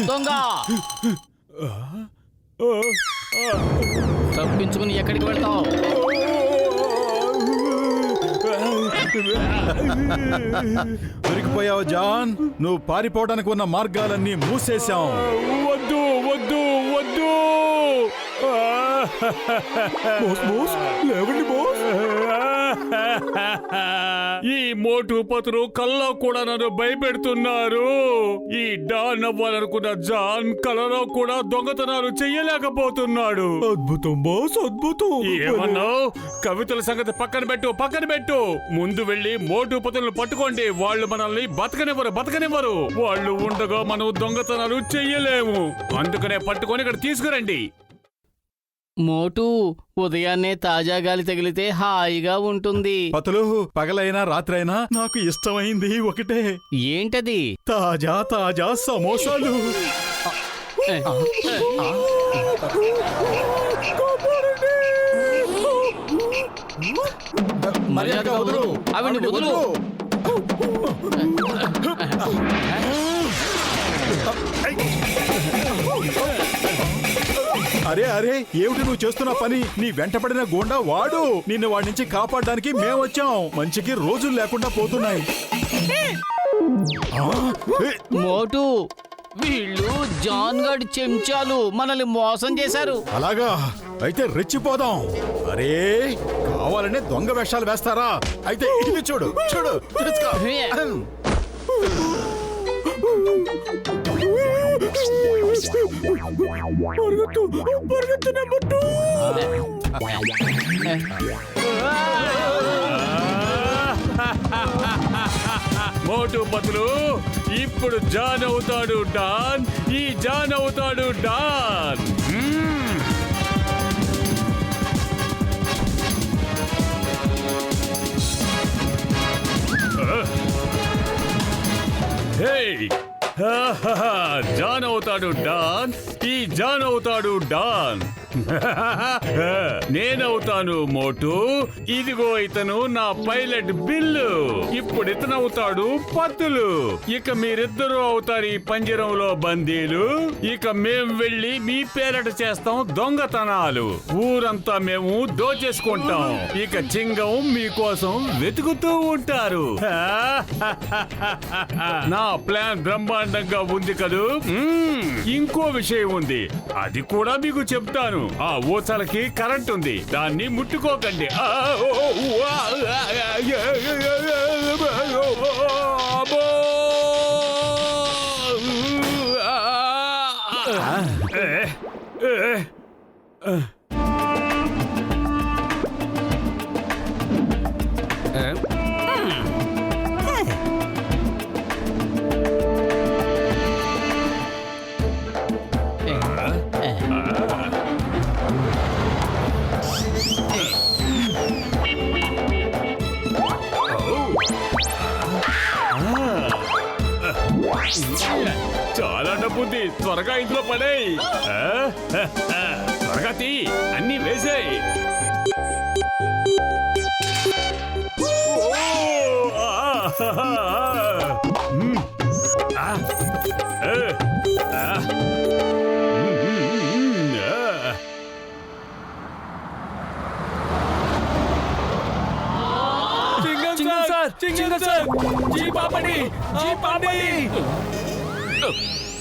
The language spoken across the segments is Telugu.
దొంగ తప్పించుకుని ఎక్కడికి వెళ్తావు? దొరికిపోయావు జాన్. నువ్వు పారిపోవడానికి ఉన్న మార్గాలన్నీ మూసేశాం. వద్దు వద్దు వద్దు. లేవండి బాస్. ఈ మోటు పతులు కల్లో కూడా నన్ను భయపెడుతున్నారు. ఈ డాన్ అవ్వాలనుకున్న జాన్ కలలో కూడా దొంగతనాలు చెయ్యలేకపోతున్నాడు. అద్భుతం బాస్, అద్భుతం. ఏమన్నావు? కవితల సంగతి పక్కన పెట్టు. ముందు వెళ్ళి మోటు పతులను పట్టుకోండి. వాళ్ళు మనల్ని బతకనివ్వరు. వాళ్ళు ఉండగా మనం దొంగతనాలు చెయ్యలేము. అందుకనే పట్టుకొని ఇక్కడ తీసుకురండి. మోటు, ఉదయాన్నే తాజా గాలి తగిలితే హాయిగా ఉంటుంది. పతులు, పగలైనా రాత్రైనా నాకు ఇష్టమైంది ఒకటే. ఏంటది? తాజా తాజా సమోసాలు. మర్యాదగా వదులు. అవిని వదులు. అరే అరే, ఏమిటి నువ్వు చేస్తున్న పని? నీ వెంటపడిన గోండా వాడు. నిన్ను వాడి నుంచి కాపాడడానికి మేము వచ్చాం. మంచికి రోజులు లేకుండా పోతున్నాయి. మోటు, వీళ్ళు జాన్ గడ్ చెంచాలు మనల్ని మోసం చేశారు. అలాగా? అయితే రెచ్చిపోదాం. అరే, కావాలనే దొంగ వేషాలు వేస్తారా? అయితే ఇది చూడు. తీసుకో. మోటు పతులు ఇప్పుడు జాన్ అవుతాడు డాన్. ఈ జాన్ అవుతాడు డాన్. జాన్ అవుతాడు డాన్. ఈ జాన్ అవుతాడు డాన్. నేనవుతాను మోటు. ఇదిగో ఇతను నా పైలట్ బిల్లు. ఇప్పుడు ఇతనవుతాడు పత్తులు. ఇక మీరిద్దరూ అవుతారు ఈ పంజరంలో బందీలు. ఇక మేం వెళ్ళి మీ పేరట చేస్తాం దొంగతనాలు. ఊరంతా మేము దోచేసుకుంటాం. ఇక చింగం మీకోసం వెతుకుతూ ఉంటారు. నా ప్లాన్ బ్రహ్మాండంగా ఉంది కదూ. ఇంకో విషయం ఉంది, అది కూడా మీకు చెప్తాను. ఆ ఊసలకి కరెంట్ ఉంది, దాన్ని ముట్టుకోకండి. చాలా డబ్బుంది, త్వరగా ఇంట్లో పడేయ్. త్వరగా తీ, అన్ని వేసేయ్.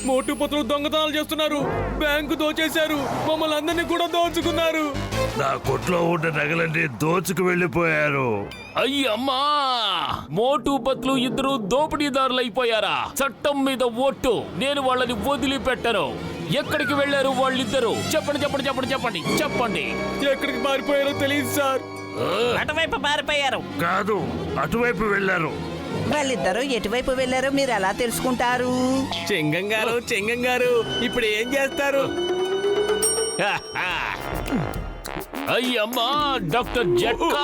మోటు పతులు దొంగతనాలు చేస్తున్నారు. బ్యాంకు దోచేశారు. మమ్మల్ని అందరినీ కూడా దోచుకున్నారు. నా కొట్లో ఉన్న నగలన్నీ దోచుకు వెళ్ళిపోయారు. అయ్యమ్మా, మోటు పత్లు ఇద్దరు దోపిడీదారులు అయిపోయారా? చట్టం మీద ఓట్టు. నేను వాళ్ళని వదిలిపెట్టను. ఎక్కడికి వెళ్లారు వాళ్ళిద్దరు? చెప్పండి. ఎక్కడికి పారిపోయారో తెలియదు సార్. అటువైపు పారిపోయారు. కాదు, అటువైపు వెళ్ళారు. వాళ్ళిద్దరూ ఎటువైపు వెళ్ళారో మీరు ఎలా తెలుసుకుంటారు? చెంగం గారు ఇప్పుడు ఏం చేస్తారు? అయ్యమ్మా డాక్టర్ జట్కా.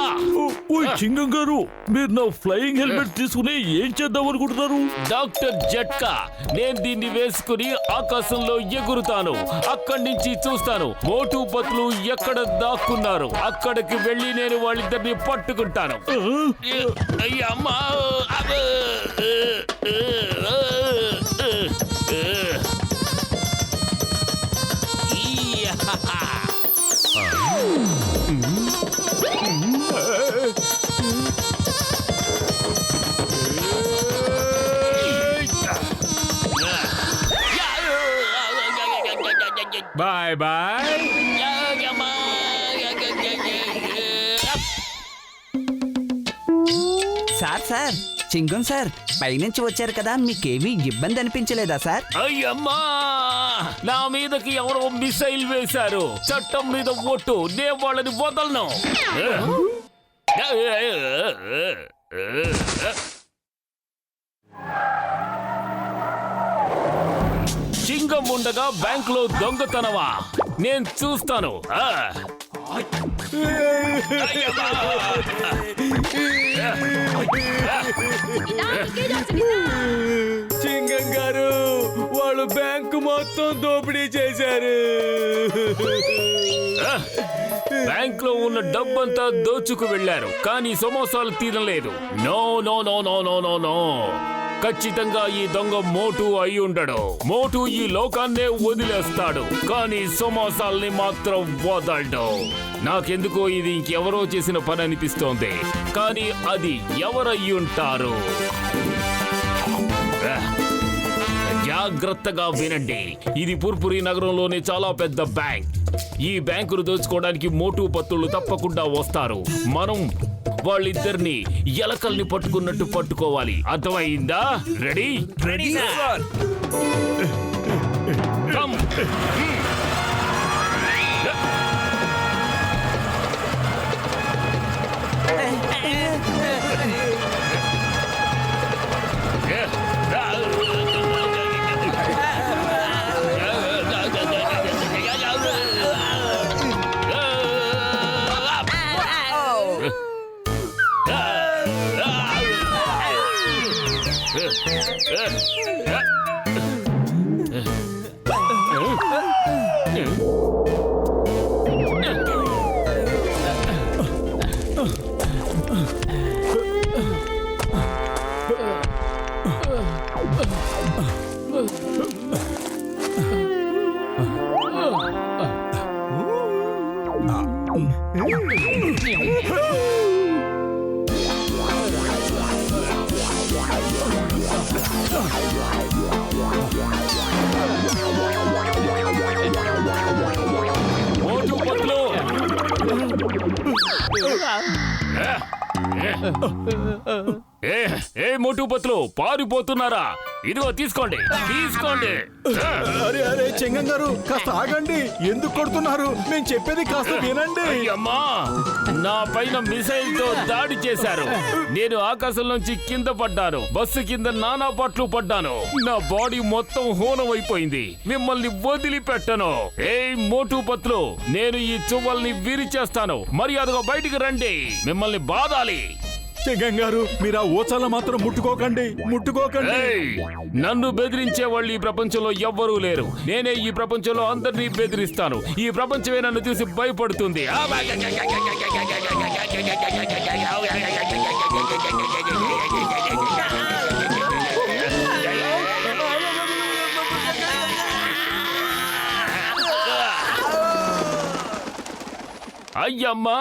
ఓ చింగం గారు, మీరు నా ఫ్లయింగ్ హెల్మెట్ తీసుకుని ఏం చేద్దాం అనుకుంటున్నారు? డాక్టర్ జట్కా, నేను దీన్ని వేసుకుని ఆకాశంలో ఎగురుతాను. అక్కడి నుంచి చూస్తాను మోటు పత్లు ఎక్కడ దాక్కున్నారు. అక్కడికి వెళ్ళి నేను వాళ్ళిద్దరిని పట్టుకుంటాను. అయ్యమ్మా. Bye bye. Sir Chingam sir, పైనుంచి వచ్చారు కదా, మీకేమీ ఇబ్బంది అనిపించలేదా సార్? అయ్యమ్మా, నా మీదకి ఎవరో మిసైల్ వేశారు. చట్టం మీద ఒట్టు, నేను వాళ్ళని వదలను. చింగం ఉండగా బ్యాంకులో దొంగతనమా? నేను చూస్తాను. చింగం గారు, వాళ్ళు బ్యాంకు మొత్తం దోపిడీ చేశారు. బ్యాంక్ లో ఉన్న డబ్బంతా దోచుకు వెళ్లారు, కానీ సమోసాలు తినలేదు. No no no no no no no, ఖచ్చితంగా ఈ దొంగ మోటు అయి ఉండడు. మోటు ఈ లోకాన్నే వదిలేస్తాడు, కానీ సమోసాల్ని మాత్రం వదలడు. నాకెందుకో ఇది ఇంకెవరో చేసిన పని అనిపిస్తోంది, కానీ అది ఎవరయ్యి ఉంటారు? జాగ్రత్తగా వినండి, ఇది పుర్పురి నగరంలోనే చాలా పెద్ద బ్యాంక్. ఈ బ్యాంకును దోచుకోవడానికి మోటు పత్తులు తప్పకుండా వస్తారు. మనం వాళ్ళిద్దరిని ఎలకల్ని పట్టుకున్నట్టు పట్టుకోవాలి. అర్థమైందా? రెడీ? Ready sir. కమ్. మోటు పత్లు. ఏ మోటు పత్లు, పారిపోతున్నారా? ఇదిగో తీసుకోండి, తీసుకోండి. అరే అరే చెంగం గారు, కాస్త ఆగండి. ఎందుకు కొడుతున్నారు? నేను చెప్పేది కాస్త వినండి. అయ్యమ్మా, నా పైన మిసైల్ తో దాడి చేశారు. నేను ఆకాశం నుంచి కింద పడ్డాను. బస్సు కింద నానా పాట్లు పడ్డాను. నా బాడీ మొత్తం హోనం అయిపోయింది. మిమ్మల్ని వదిలిపెట్టను. ఏ మోటు పత్లు, నేను ఈ చువ్వల్ని విరిచేస్తాను. మర్యాదగా బయటికి రండి, మిమ్మల్ని బాధాలి. చెంగం గారు, మీరు ఆ ఓచాల మాత్రం ముట్టుకోకండి. నన్ను బెదిరించే వాళ్ళు ఈ ప్రపంచంలో ఎవ్వరూ లేరు. నేనే ఈ ప్రపంచంలో అందరినీ బెదిరిస్తాను. ఈ ప్రపంచమే నన్ను చూసి భయపడుతుంది. అయ్యమ్మా,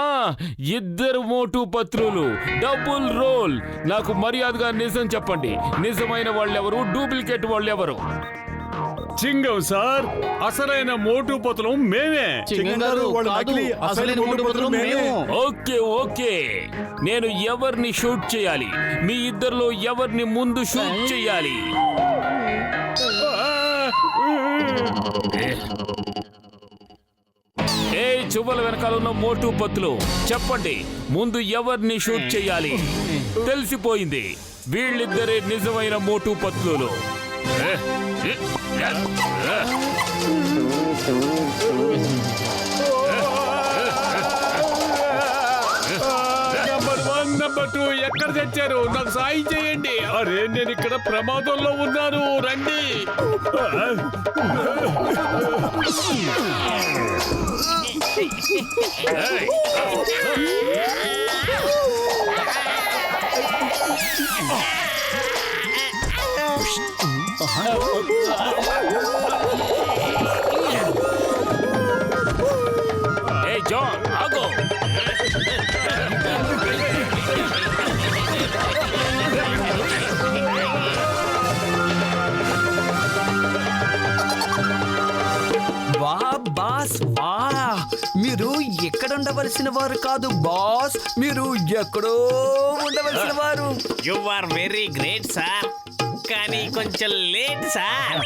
ఇద్దరు మోటు పత్రులు, డబుల్ రోల్. నాకు మర్యాదగా నిజం చెప్పండి. నిజమైన వాళ్ళెవరు, డూప్లికేట్ వాళ్ళెవరు? చింగం సార్, అసలైన మోటు పత్రం మేమే. చింగం గారు, వాళ్ళు కాదు, నకిలీ, అసలైన మోటు పత్రులు మేము. ఓకే ఓకే, నేను ఎవరిని షూట్ చేయాలి? మీ ఇద్దరిలో ఎవరిని ముందు షూట్ చేయాలి? ఏ చువ్వల వెనకాల ఉన్న మోటు పత్తులు, చెప్పండి, ముందు ఎవరిని షూట్ చేయాలి? తెలిసిపోయింది, వీళ్ళిద్దరే నిజమైన మోటు పత్తులు. నెంబర్ 2 ఎక్కడ తెచ్చారు? నాకు సాయం చేయండి. అరే నేను ఇక్కడ ప్రమాదంలో ఉన్నాను, రండి. ఏయ్. ఏ జాన్ ఆగో. వా బాస్ వా, మీరు ఎక్కడ ఉండవలసిన వారు కాదు బాస్, మీరు ఎక్కడో ఉండవలసిన వారు. You are very great sir, కానీ కొంచెం లేట్ సార్.